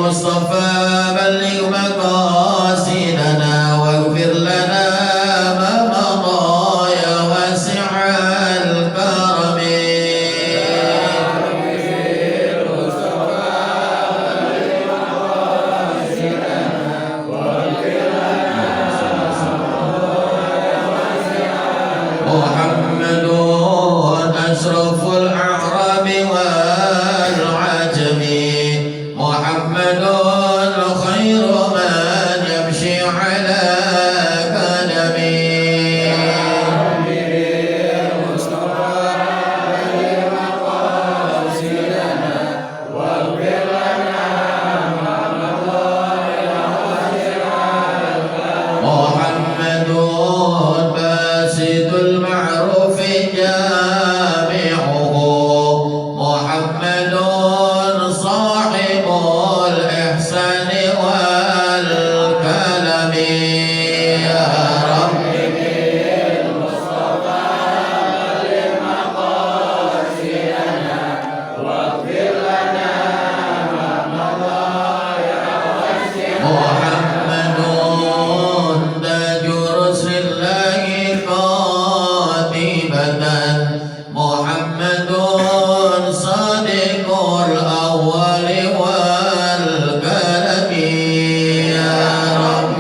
المصطفى بلغ مقاصدنا واغفر لنا ما مضى يا واسع الكرم محمد أشرف الأعراب والعجم محمد خير من يمشي على قدمه محمد باسط المعروف جامعه محمد صاحب الإحسان والكلم يا رب محمد تاج رسل الله قاطبة محمد صادق الأول والكلم يا رب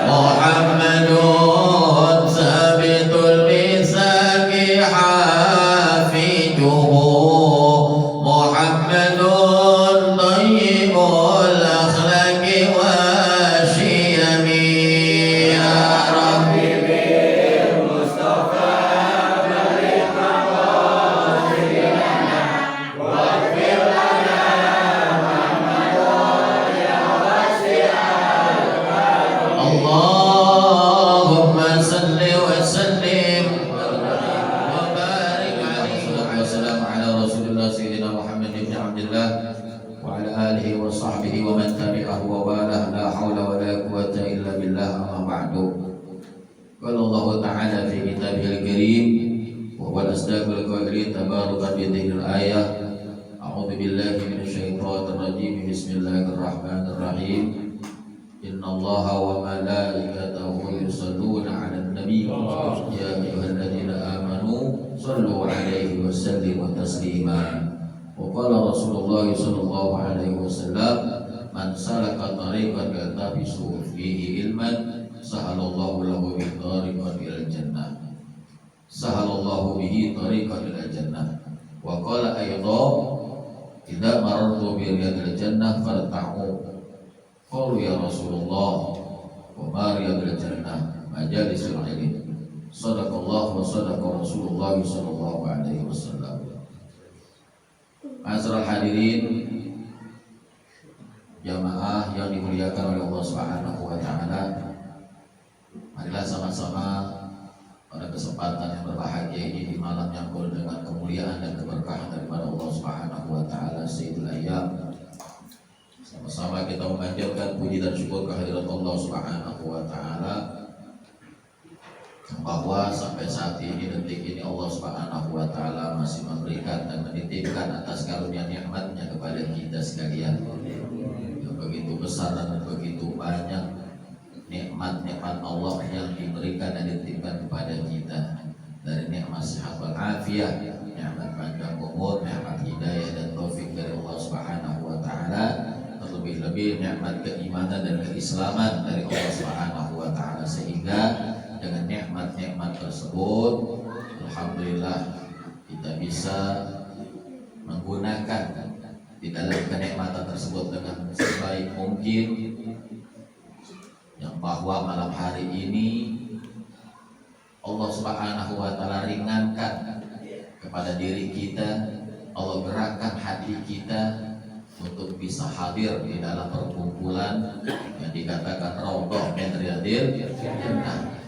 محمد ثابت الميثاق حافظه محمد طيب الأخلاق والشيم يا رب اللهم صل وسلم وبارك عليه والسلام على رسول الله سيدنا محمد بن عبد الله وعلى آله وصحبه ومن تبعه ووالاه لا حول ولا قوة إلا بالله أما بعد قال الله تعالى في كتابه الكريم وهو الأصدق القائلين تبارك بهذه الآية أعوذ بالله من الشيطان الرجيم بسم الله الرحمن الرحيم إن الله وملائكته يصلون على النبي يا أيها الذين آمنوا صلوا عليه وسلموا تسليما وقال رسول الله صلى الله عليه وسلم من سلك طريقا يلتمس فيه علما سهل الله له به طريقا إلى الجنة سهل الله به طريقا إلى الجنة وقال أيضا إذا مررت برياض الجنة فارتعوا قالوا يا رسول الله وما رياض الجنة مجالس العلم صدق الله وصدق رسول الله صلى الله عليه وسلم. Ma'asyiral hadirin jamaah yang dimuliakan oleh Allah Subhanahu wa taala. Marilah sama-sama pada kesempatan yang berbahagia ini di malam yang penuh dengan kemuliaan dan keberkahan daripada Allah Subhanahu wa taala Sayyidul Ayyam. Sama-sama kita memanjatkan puji dan syukur kehadirat Allah Subhanahu wa taala bahwa sampai saat ini detik ini Allah Subhanahu wa taala masih memberikan dan menitipkan atas karunia nikmatnya kepada kita sekalian yang begitu besar dan begitu banyak nikmat-nikmat Allah yang diberikan dan dititipkan kepada kita dari nikmat sehat wal afiat, nikmat panjang umur, nikmat hidayah dan taufik dari Allah Subhanahu wa taala, terlebih-lebih nikmat keimanan dan keislaman dari Allah Subhanahu wa taala sehingga dengan nikmat-nikmat tersebut alhamdulillah kita bisa menggunakan di dalam kenikmatan tersebut dengan sebaik mungkin, yang bahwa malam hari ini Allah Subhanahu wa taala ringankan kepada diri kita, Allah gerakkan hati kita untuk bisa hadir di dalam perkumpulan yang dikatakan Raudhah min Riyadil Jannah.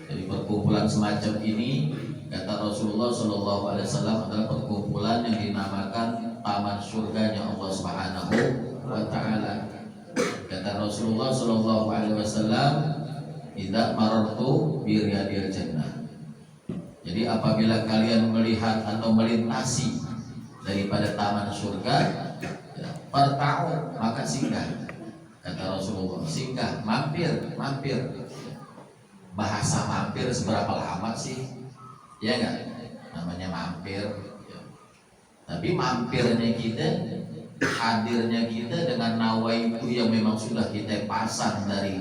Jadi perkumpulan semacam ini kata Rasulullah Shallallahu Alaihi Wasallam adalah perkumpulan yang dinamakan taman surganya Allah Subhanahu wa Ta'ala. Kata Rasulullah Shallallahu Alaihi Wasallam, idza marartu bi riyadil jannah. Jadi apabila kalian melihat atau melintasi daripada taman surga, ya, farta'u, maka singgah. Kata Rasulullah, singgah, mampir. Bahasa mampir seberapa lama sih? Ya enggak? Namanya mampir. Ya. Tapi mampirnya kita, hadirnya kita dengan nawaitu yang memang sudah kita pasang dari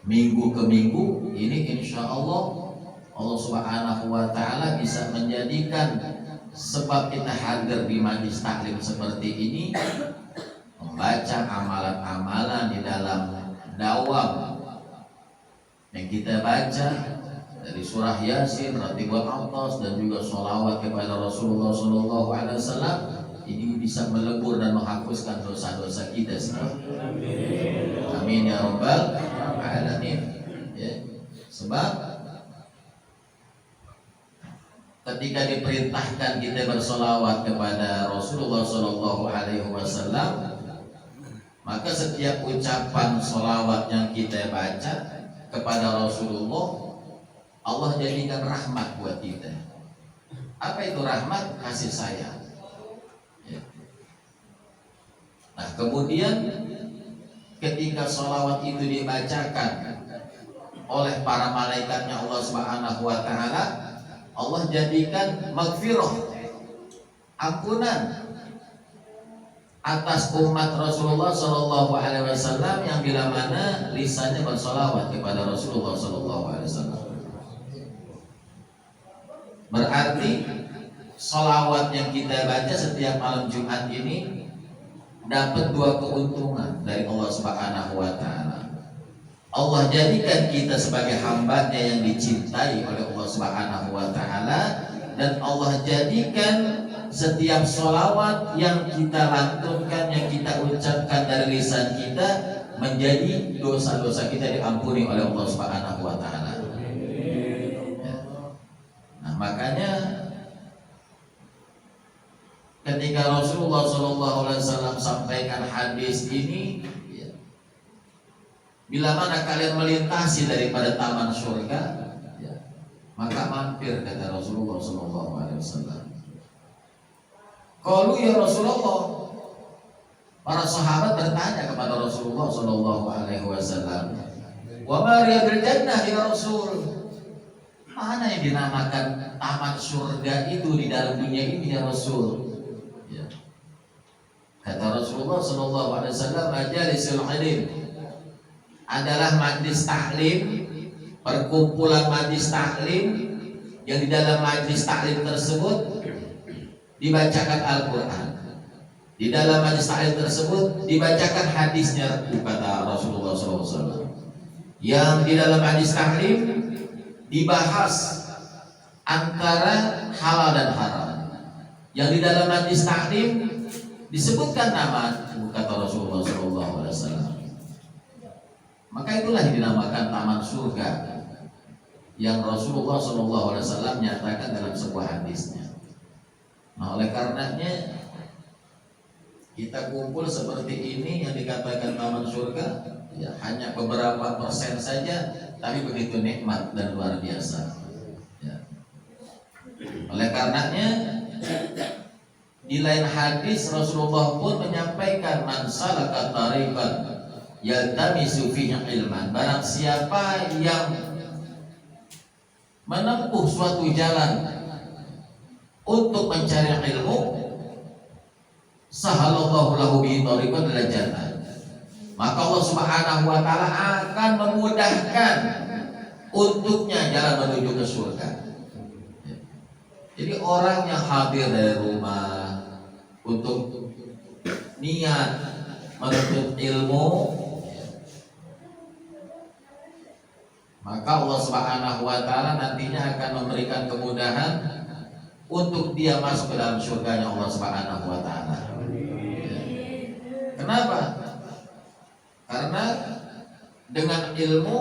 minggu ke minggu, ini insya Allah Allah Subhanahu wa Ta'ala bisa menjadikan sebab kita hadir di majlis taklim seperti ini, membaca amalan-amalan di dalam dawam yang kita baca dari surah Yasin, Ratibul Atas, dan juga sholawat kepada Rasulullah SAW, ini bisa melebur dan menghapuskan dosa-dosa kita semua. Amin ya rabbal alamin. Ya. Sebab ketika diperintahkan kita bersolawat kepada Rasulullah SAW, maka setiap ucapan solawat yang kita baca kepada Rasulullah, Allah jadikan rahmat buat kita. Apa itu rahmat? Kasih sayang. Ya. Nah, kemudian ketika solawat itu dibacakan oleh para malaikatnya Allah Subhanahu wa Ta'ala, Allah jadikan maghfirah, ampunan atas umat Rasulullah SAW yang bila mana lisannya bersolawat kepada Rasulullah SAW. Berarti solawat yang kita baca setiap malam Jumat ini dapat dua keuntungan dari Allah Subhanahu wa Ta'ala. Allah jadikan kita sebagai hambanya yang dicintai oleh Allah Subhanahu wa Ta'ala, dan Allah jadikan setiap sholawat yang kita lantunkan, yang kita ucapkan dari lisan kita, menjadi dosa-dosa kita diampuni oleh Allah Subhanahu wa Ta'ala. Ya. Nah, makanya ketika Rasulullah SAW sampaikan hadis ini, bila mana kalian melintasi daripada taman surga, ya, maka mampir, kata Rasulullah SAW. Qalu ya Rasulullah, para sahabat bertanya kepada Rasulullah SAW, wa ma riyadul jannah ya Rasul, mana yang dinamakan taman surga itu di dalam dunia ini ya Rasul? Ya. Kata Rasulullah SAW, majalisul ilm adalah majlis taklim, perkumpulan majlis taklim yang di dalam majlis taklim tersebut dibacakan Al-Quran, di dalam majlis taklim tersebut dibacakan hadisnya, kata Rasulullah SAW. Yang di dalam majlis taklim dibahas antara halal dan haram. Yang di dalam majlis taklim disebutkan nama, kata Rasulullah SAW. Maka itulah yang dinamakan taman surga yang Rasulullah SAW nyatakan dalam sebuah hadisnya. Nah, oleh karenanya kita kumpul seperti ini yang dikatakan taman surga, ya hanya beberapa persen saja, tapi begitu nikmat dan luar biasa. Ya. Oleh karenanya di lain hadis Rasulullah pun menyampaikan, man salaka tariqan yaltamisu fihi ilman, barang siapa yang menempuh suatu jalan untuk mencari ilmu, sahalallahu lahu bihi tariqan ila jannah, maka Allah Subhanahu wa Ta'ala akan memudahkan untuknya jalan menuju ke surga. Jadi orang yang hadir dari rumah untuk niat menuntut ilmu, maka Allah Subhanahu wa Ta'ala nantinya akan memberikan kemudahan untuk dia masuk ke dalam surganya Allah Subhanahu wa Ta'ala. Kenapa? Karena dengan ilmu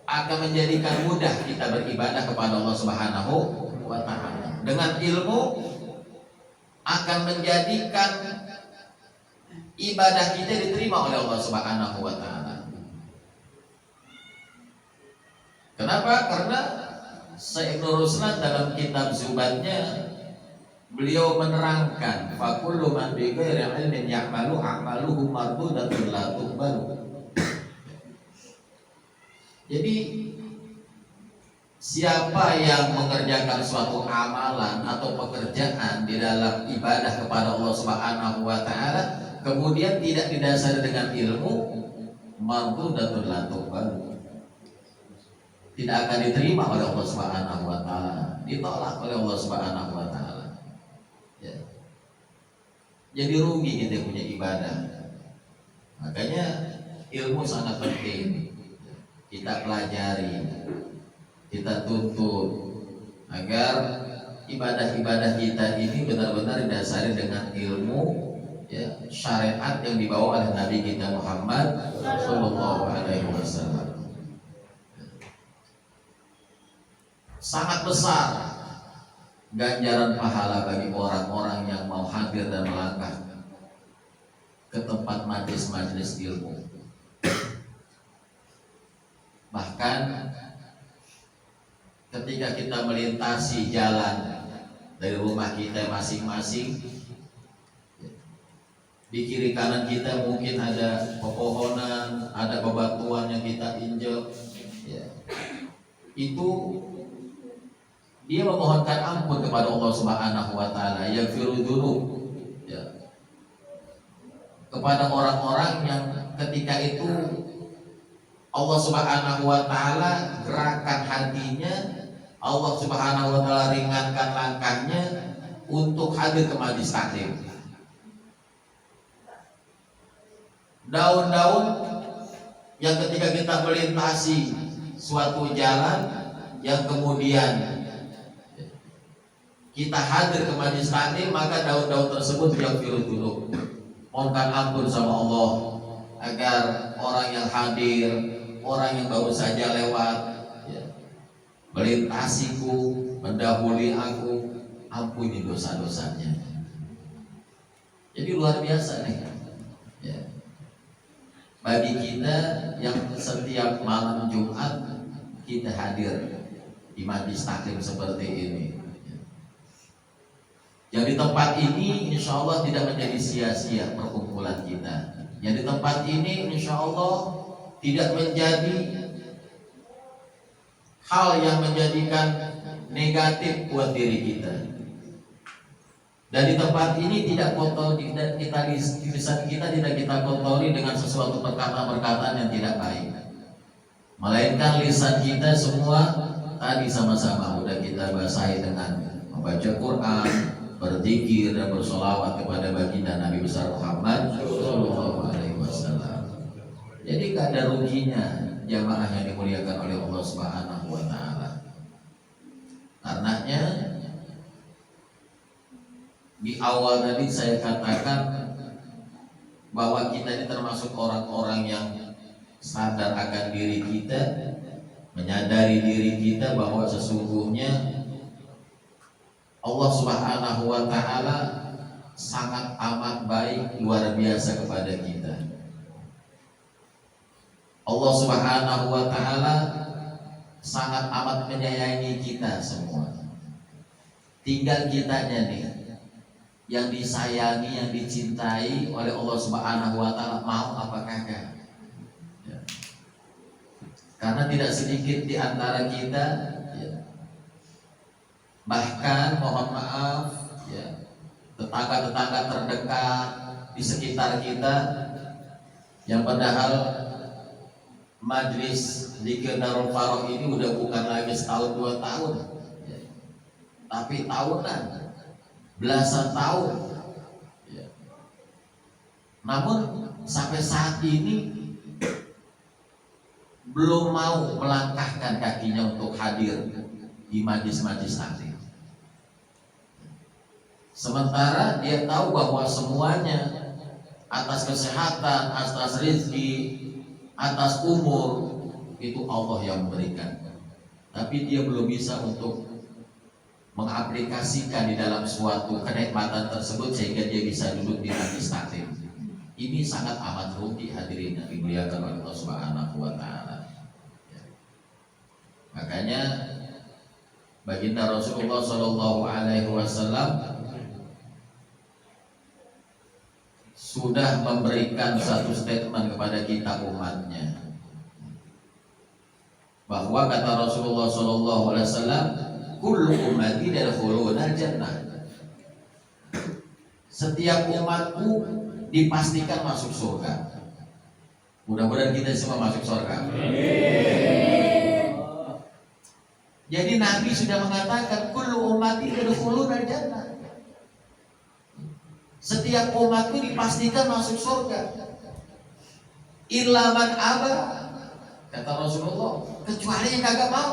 akan menjadikan mudah kita beribadah kepada Allah Subhanahu wa Ta'ala. Dengan ilmu akan menjadikan ibadah kita diterima oleh Allah Subhanahu wa Ta'ala. Kenapa? Karena Syekh Ibnu Ruslan dalam kitab Zubatnya beliau menerangkan fakullu man bi ghairi ilmin ya'malu a'maluhu mardudatun la tuqbalu. Jadi siapa yang mengerjakan suatu amalan atau pekerjaan di dalam ibadah kepada Allah Subhanahu wa taala kemudian tidak didasari dengan ilmu, mardudatun la tuqbalu, tidak akan diterima oleh Allah Subhanahu wa taala, ditolak oleh Allah Subhanahu wa taala. Ya. Jadi rugi kita punya ibadah. Makanya ilmu sangat penting. Kita pelajari, kita tuntut agar ibadah-ibadah kita ini benar-benar didasari dengan ilmu, ya, syariat yang dibawa oleh Nabi kita Muhammad Sallallahu Alaihi Wasallam. Sangat besar ganjaran pahala bagi orang-orang yang mau hadir dan melangkah ke tempat majelis-majelis ilmu. Bahkan ketika kita melintasi jalan dari rumah kita masing-masing, di kiri kanan kita mungkin ada pepohonan, ada bebatuan yang kita injak, ya. Itu dia memohonkan ampun kepada Allah Subhanahu wa taala, yaghfiru dzunub, ya, kepada orang-orang yang ketika itu Allah Subhanahu wa taala gerakan hatinya, Allah Subhanahu wa taala ringankan langkahnya untuk hadir ke majelis taklim. Daun-daun yang ketika kita melintasi suatu jalan yang kemudian kita hadir ke majelis taklim, maka daun-daun tersebut yaghfiru dzunub, mohonkan ampun sama Allah agar orang yang hadir, orang yang baru saja lewat, ya, melintasiku, mendahului aku, ampuni dosa-dosanya. Jadi luar biasa nih, ya, bagi kita yang setiap malam Jumat kita hadir di majelis taklim seperti ini. Yang di tempat ini insya Allah tidak menjadi sia-sia perkumpulan kita. Yang di tempat ini insya Allah tidak menjadi hal yang menjadikan negatif buat diri kita. Dan di tempat ini tidak kotor, kita lisan kita tidak kita kotori dengan sesuatu perkataan-perkataan yang tidak baik. Melainkan lisan kita semua tadi sama-sama udah kita basahi dengan membaca Quran, berzikir dan bersolawat kepada baginda Nabi besar Muhammad Sallallahu Alaihi Wasallam. Jadi gak ada ruginya jamaah yang dimuliakan oleh Allah Subhanahu Wa Taala. Karenanya di awal tadi saya katakan bahwa kita ini termasuk orang-orang yang sadar akan diri kita, menyadari diri kita bahwa sesungguhnya Allah Subhanahu wa taala sangat amat baik, luar biasa kepada kita. Allah Subhanahu wa taala sangat amat menyayangi kita semua. Tinggal kitanya nih yang disayangi, yang dicintai oleh Allah Subhanahu wa taala, mau apa kagak. Ya. Karena tidak sedikit di antara kita, ya, bahkan mohon maaf, ya, tetangga-tetangga terdekat di sekitar kita yang padahal majlis zikir Darul Faroh ini udah bukan lagi setahun 2 tahun, ya, tapi tahunan, belasan tahun, ya. Namun sampai saat ini belum mau melangkahkan kakinya untuk hadir di majlis-majlis taklim. Sementara dia tahu bahwa semuanya atas kesehatan, atas rezeki, atas umur itu Allah yang memberikan. Tapi dia belum bisa untuk mengaplikasikan di dalam suatu kenikmatan tersebut sehingga dia bisa duduk di majlis taklim. Ini sangat amat rugi hadirin yang dimuliakan oleh Allah Subhanahu wa taala. bahwasanya baginda Rasulullah Shallallahu Alaihi Wasallam sudah memberikan satu statement kepada kita umatnya, bahwa kata Rasulullah Shallallahu Alaihi Wasallam, kullu ummati yadkhuluna jannah. Setiap umatku dipastikan masuk surga. Mudah-mudahan kita semua masuk surga. Jadi Nabi sudah mengatakan kullu ummati yadkhuluna jannah. Setiap umatku dipastikan masuk surga. Illa man aba, kata Rasulullah, kecuali yang kagak mau.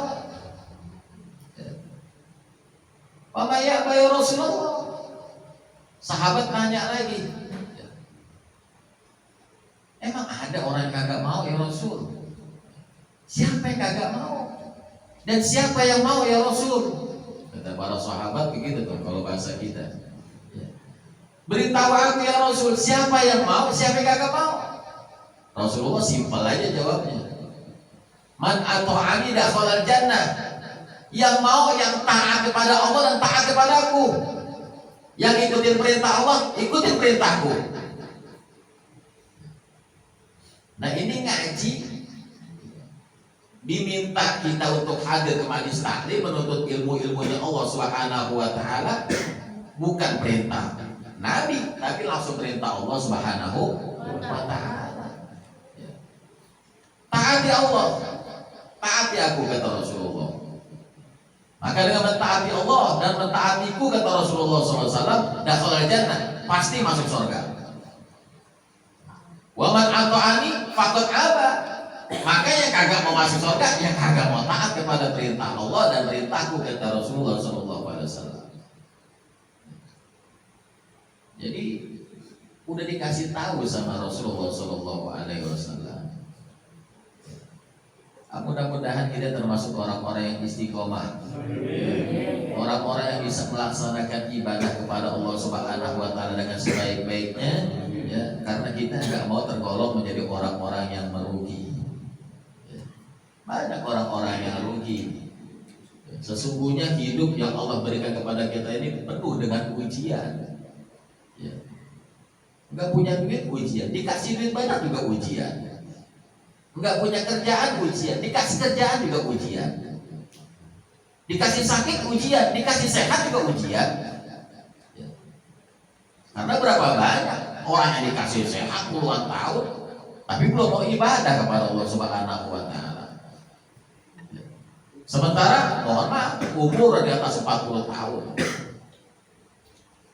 Wa ya Rasulullah. Sahabat nanya lagi, emang ada orang yang kagak mau ya Rasul? Siapa yang kagak mau? Dan siapa yang mau ya Rasul? Kata para sahabat begitu tuh kalau bahasa kita. Beritahu aku ya Rasul, siapa yang mau, siapa yang kagak mau? Rasulullah simpel aja jawabnya. Man ata'ani dakhalal jannah. Yang mau, yang taat kepada Allah dan taat kepada aku. Yang ikutin perintah Allah, ikutin perintahku. Nah ini ngaji diminta kita untuk hadir ke majelis taklim menuntut ilmu-ilmunya Allah Subhanahu wa taala, bukan perintah Nabi, tapi langsung perintah Allah Subhanahu wa taala. Taati Allah, taati aku, kata Rasulullah. Maka dengan mentaati Allah dan mentaatiku, kata Rasulullah SAW, dakhalal jannah, pasti masuk surga. Wa man ata'ani faqad aba. Maka yang kagak mau masuk surga, yang kagak mau taat kepada perintah Allah dan perintahku, kata Rasulullah SAW. Jadi udah dikasih tahu sama Rasulullah SAW. Mudah-mudahan kita termasuk orang-orang yang istiqomah, orang-orang yang bisa melaksanakan ibadah kepada Allah Subhanahu wa taala dengan sebaik-baiknya, ya, karena kita nggak mau tergolong menjadi orang-orang yang merugi. Banyak orang-orang yang rugi. Sesungguhnya hidup yang Allah berikan kepada kita ini penuh dengan ujian. Ya. Nggak punya duit, ujian. Dikasih duit banyak juga ujian. Nggak punya kerjaan, ujian. Dikasih kerjaan juga ujian. Dikasih sakit, ujian. Dikasih sehat juga ujian. Ya. Karena berapa banyak orang yang dikasih sehat puluhan tahun, tapi belum mau ibadah kepada Allah Subhanahu wa taala. Ya. Sementara mohon maaf, umur di atas 40 tahun.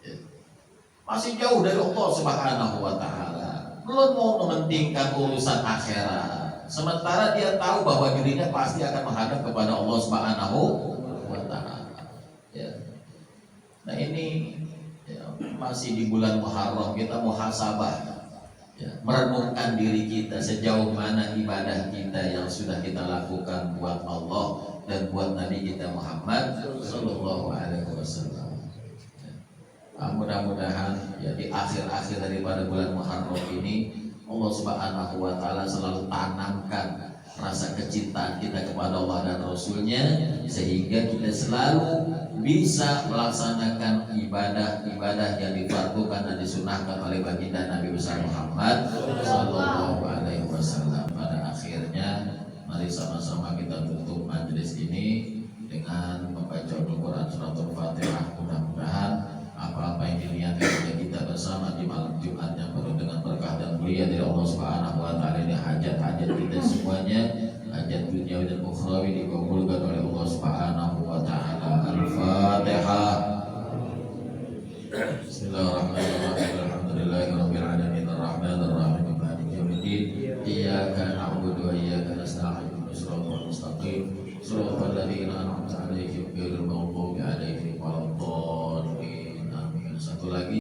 Ya. Masih jauh dari Allah Subhanahu wa taala. Belum mau mementingkan urusan akhirat. Sementara dia tahu bahwa dirinya pasti akan menghadap kepada Allah Subhanahu wa taala. Ya. Nah ini ya, masih di bulan Muharram, kita muhasabah, ya, merenungkan diri kita sejauh mana ibadah kita yang sudah kita lakukan buat Allah dan buat Nabi kita Muhammad Sallallahu Alaihi Wasallam. Mudah-mudahan ya di akhir-akhir daripada bulan Muharram ini Allah Subhanahu wa taala selalu tanamkan rasa kecintaan kita kepada Allah dan Rasulnya, sehingga kita selalu bisa melaksanakan ibadah-ibadah yang difardukan dan disunahkan oleh baginda Nabi besar Muhammad Sallallahu Alaihi Wasallam. Pada akhirnya mari sama-sama kita tutup majelis ini dengan membaca Al-Quran surat Al-Fatihah. Mudah-mudahan apa-apa yang diniatkan oleh kita bersama di malam Jumat yang penuh dengan berkah dan mulia dari Allah Subhanahu wa taala ini, hajat-hajat kita semuanya, hajat dunia dan ukhrawi, dikabulkan oleh Allah Subhanahu wa taala. Al-Fatihah. Bismillahirrahmanirrahim. Alhamdulillahirabbil alamin arrahmanir rahim maliki yaumiddin. Iyyaka na'budu wa iyyaka nasta'in. Shiratal mustaqim. Shiratal ladzina an'amta 'alaihim ghairil maghdubi 'alaihim waladdallin. Satu lagi.